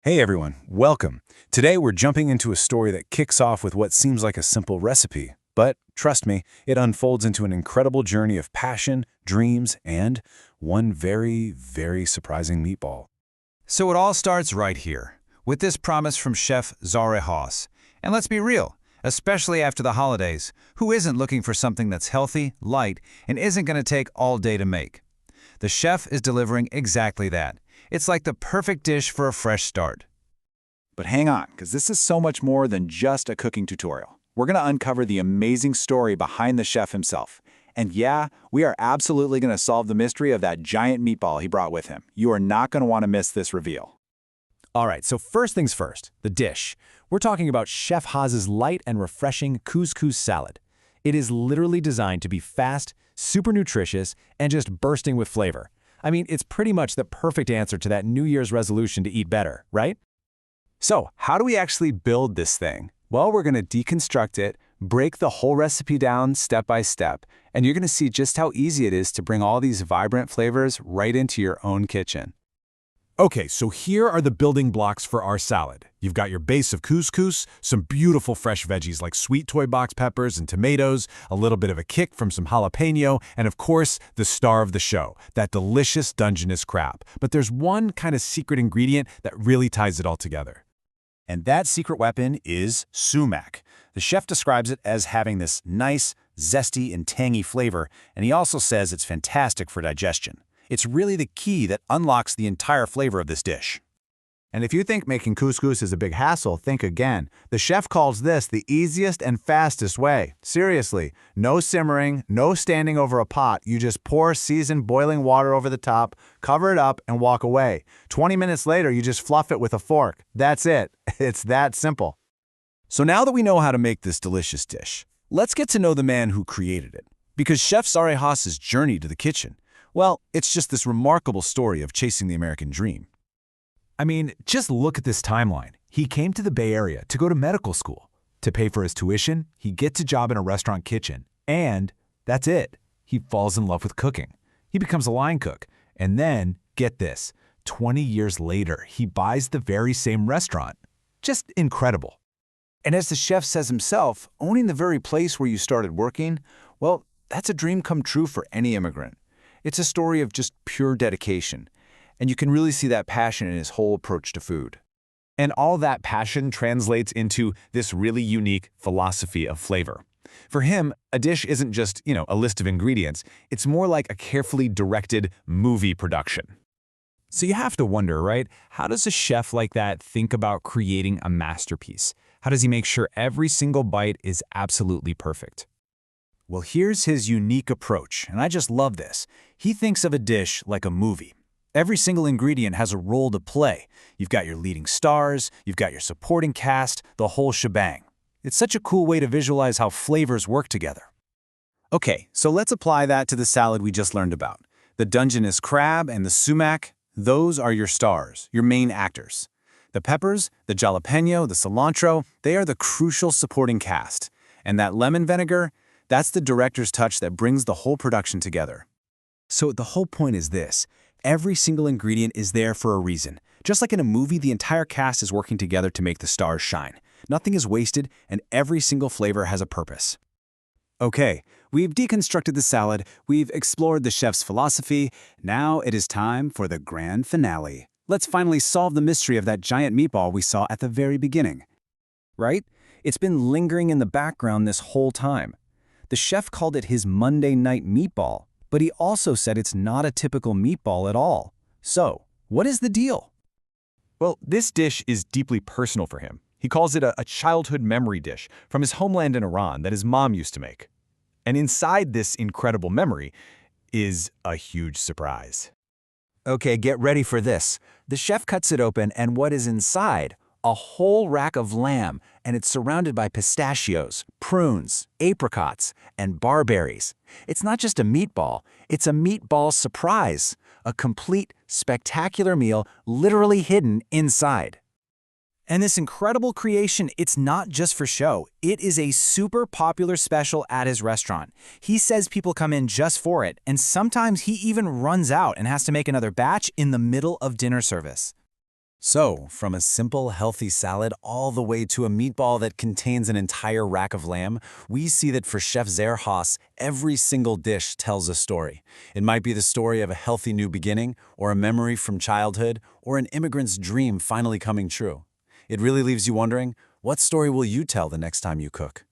Hey everyone, welcome. Today we're jumping into a story that kicks off with what seems like a simple recipe, but trust me, it unfolds into an incredible journey of passion, dreams, and one very surprising meatball. So it all starts right here, with this promise from chef Zare. And let's be real, especially after the holidays, who isn't looking for something that's healthy, light, and isn't going to take all day to make? The chef is delivering exactly that. It's like the perfect dish for a fresh start. But hang on, because this is so much more than just a cooking tutorial. We're going to uncover the amazing story behind the chef himself. And yeah, we are absolutely going to solve the mystery of that giant meatball he brought with him. You are not going to want to miss this reveal. All right, so first things first, the dish. We're talking about Chef Haz's light and refreshing couscous salad. It is literally designed to be fast, super nutritious, and just bursting with flavor. I mean, it's pretty much the perfect answer to that New Year's resolution to eat better, right? So, how do we actually build this thing? Well, we're going to deconstruct it, break the whole recipe down step by step, and you're going to see just how easy it is to bring all these vibrant flavors right into your own kitchen. Okay, so here are the building blocks for our salad. You've got your base of couscous, some beautiful fresh veggies like sweet toy box peppers and tomatoes, a little bit of a kick from some jalapeno, and of course, the star of the show, that delicious Dungeness crab. But there's one kind of secret ingredient that really ties it all together. And that secret weapon is sumac. The chef describes it as having this nice, zesty, and tangy flavor, and he also says it's fantastic for digestion. It's really the key that unlocks the entire flavor of this dish. And if you think making couscous is a big hassle, think again. The chef calls this the easiest and fastest way. Seriously, no simmering, no standing over a pot. You just pour seasoned boiling water over the top, cover it up, and walk away. 20 minutes later, you just fluff it with a fork. That's it. It's that simple. So now that we know how to make this delicious dish, let's get to know the man who created it. Because Chef Zarehas's journey to the kitchen, well, it's just this remarkable story of chasing the American dream. I mean, just look at this timeline. He came to the Bay Area to go to medical school. To pay for his tuition, he gets a job in a restaurant kitchen. And that's it. He falls in love with cooking. He becomes a line cook. And then, get this, 20 years later, he buys the very same restaurant. Just incredible. And as the chef says himself, owning the very place where you started working, well, that's a dream come true for any immigrant. It's a story of just pure dedication, and you can really see that passion in his whole approach to food. And all that passion translates into this really unique philosophy of flavor. For him, a dish isn't just, a list of ingredients. It's more like a carefully directed movie production. So you have to wonder, right? How does a chef like that think about creating a masterpiece? How does he make sure every single bite is absolutely perfect? Well, here's his unique approach, and I just love this. He thinks of a dish like a movie. Every single ingredient has a role to play. You've got your leading stars, you've got your supporting cast, the whole shebang. It's such a cool way to visualize how flavors work together. Okay, so let's apply that to the salad we just learned about. The Dungeness crab and the sumac, those are your stars, your main actors. The peppers, the jalapeno, the cilantro, they are the crucial supporting cast. And that lemon vinegar, that's the director's touch that brings the whole production together. So the whole point is this. Every single ingredient is there for a reason. Just like in a movie, the entire cast is working together to make the stars shine. Nothing is wasted, and every single flavor has a purpose. Okay, we've deconstructed the salad, we've explored the chef's philosophy. Now it is time for the grand finale. Let's finally solve the mystery of that giant meatball we saw at the very beginning. Right? It's been lingering in the background this whole time. The chef called it his Monday night meatball, but he also said it's not a typical meatball at all. So, what is the deal? Well, this dish is deeply personal for him. He calls it a childhood memory dish from his homeland in Iran that his mom used to make. And inside this incredible memory is a huge surprise. Okay, get ready for this. The chef cuts it open, and what is inside? A whole rack of lamb, and it's surrounded by pistachios, prunes, apricots, and barberries. It's not just a meatball, it's a meatball surprise. A complete, spectacular meal literally hidden inside. And this incredible creation, it's not just for show. It is a super popular special at his restaurant. He says people come in just for it, and sometimes he even runs out and has to make another batch in the middle of dinner service. So, from a simple, healthy salad all the way to a meatball that contains an entire rack of lamb, we see that for Chef Zare, every single dish tells a story. It might be the story of a healthy new beginning, or a memory from childhood, or an immigrant's dream finally coming true. It really leaves you wondering, what story will you tell the next time you cook?